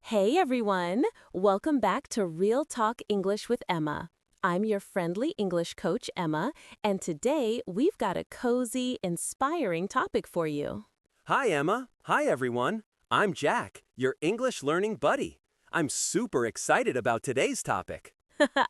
Hey everyone! Welcome back to Real Talk English with Emma. I'm your friendly English coach, Emma, and today we've got a cozy, inspiring topic for you. Hi, Emma. Hi, everyone. I'm Jack, your English learning buddy. I'm super excited about today's topic.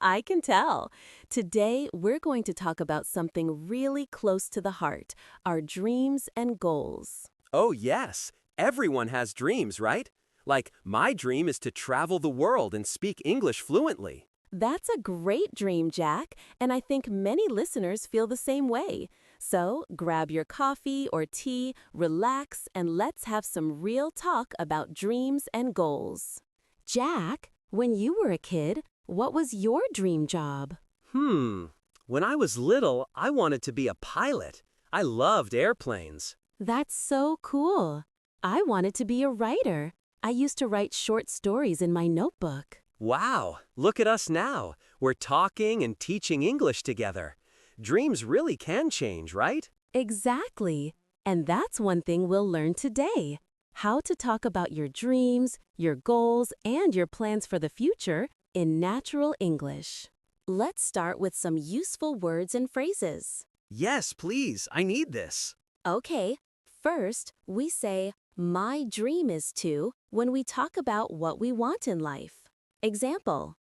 I can tell. Today we're going to talk about something really close to the heart, our dreams and goals. Oh, yes. Everyone has dreams, right? Like, my dream is to travel the world and speak English fluently. That's a great dream, Jack, and I think many listeners feel the same way. So grab your coffee or tea, relax, and let's have some real talk about dreams and goals. Jack, when you were a kid, what was your dream job? When I was little, I wanted to be a pilot. I loved airplanes. That's so cool. I wanted to be a writer. I used to write short stories in my notebook. Wow, look at us now. We're talking and teaching English together. Dreams really can change, right? Exactly. And that's one thing we'll learn today. How to talk about your dreams, your goals, and your plans for the future in natural English. Let's start with some useful words and phrases. Yes, please. I need this. Okay, first, we say, my dream is to, when we talk about what we want in life. Example,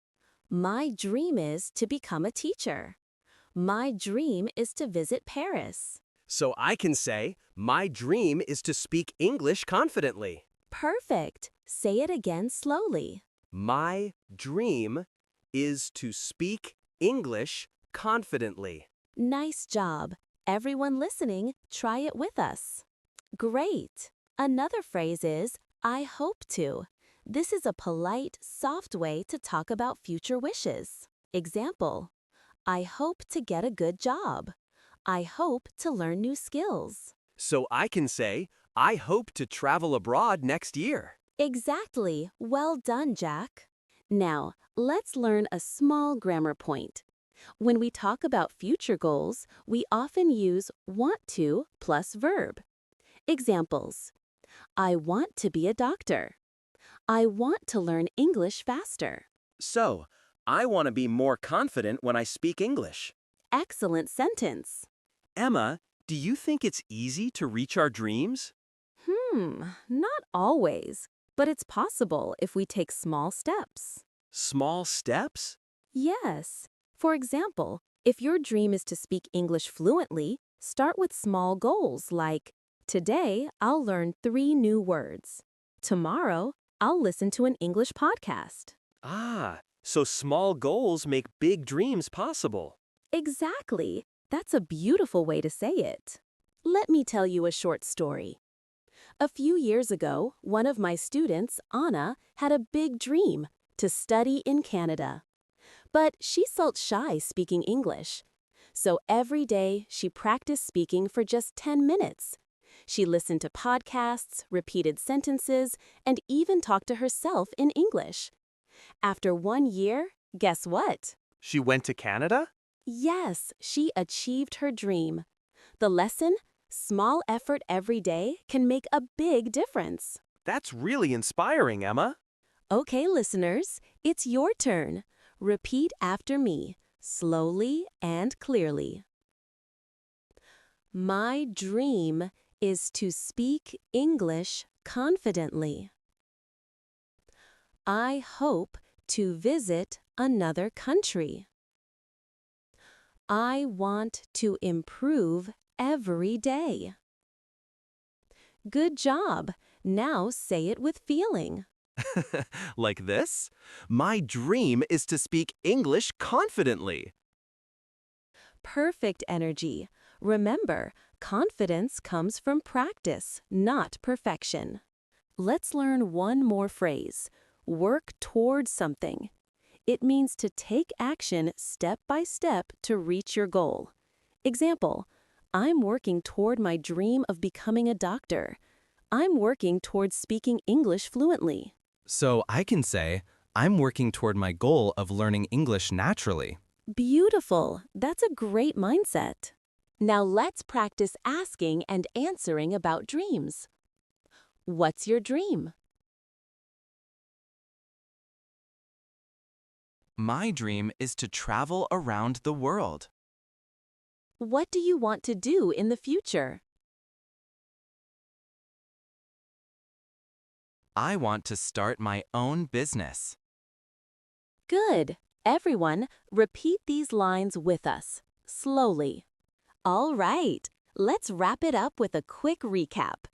my dream is to become a teacher. My dream is to visit Paris. So I can say, my dream is to speak English confidently. Perfect. Say it again slowly. My dream is to speak English confidently. Nice job. Everyone listening, try it with us. Great. Another phrase is, I hope to. This is a polite, soft way to talk about future wishes. Example, I hope to get a good job. I hope to learn new skills. So I can say, I hope to travel abroad next year. Exactly. Well done, Jack. Now, let's learn a small grammar point. When we talk about future goals, we often use want to plus verb. Examples, I want to be a doctor. I want to learn English faster. So, I want to be more confident when I speak English. Excellent sentence. Emma, do you think it's easy to reach our dreams? Not always, but it's possible if we take small steps. Small steps? Yes. For example, if your dream is to speak English fluently, start with small goals like, today I'll learn 3 new words. Tomorrow, I'll listen to an English podcast. Ah, so small goals make big dreams possible. Exactly. That's a beautiful way to say it. Let me tell you a short story. A few years ago, one of my students, Anna, had a big dream to study in Canada. But she felt shy speaking English. So every day, she practiced speaking for just 10 minutes. She listened to podcasts, repeated sentences, and even talked to herself in English. After 1 year, guess what? She went to Canada? Yes, she achieved her dream. The lesson? Small effort every day can make a big difference. That's really inspiring, Emma. Okay, listeners, it's your turn. Repeat after me, slowly and clearly. My dream is to speak English confidently. I hope to visit another country. I want to improve every day. Good job. Now say it with feeling. Like this? My dream is to speak English confidently. Perfect energy. Remember, confidence comes from practice, not perfection. Let's learn one more phrase. Work toward something. It means to take action step by step to reach your goal. Example, I'm working toward my dream of becoming a doctor. I'm working towards speaking English fluently. So I can say, I'm working toward my goal of learning English naturally. Beautiful. That's a great mindset. Now let's practice asking and answering about dreams. What's your dream? My dream is to travel around the world. What do you want to do in the future? I want to start my own business. Good. Everyone, repeat these lines with us, slowly. All right, let's wrap it up with a quick recap.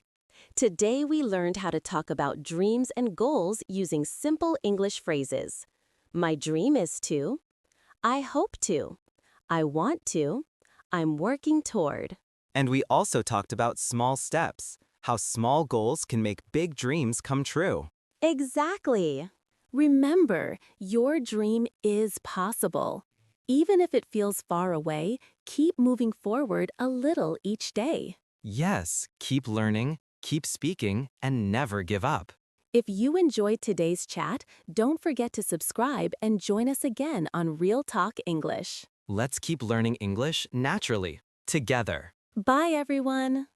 Today we learned how to talk about dreams and goals using simple English phrases. My dream is to. I hope to. I want to. I'm working toward. And we also talked about small steps, how small goals can make big dreams come true. Exactly. Remember, your dream is possible. Even if it feels far away, keep moving forward a little each day. Yes, keep learning, keep speaking, and never give up. If you enjoyed today's chat, don't forget to subscribe and join us again on Real Talk English. Let's keep learning English naturally, together. Bye, everyone.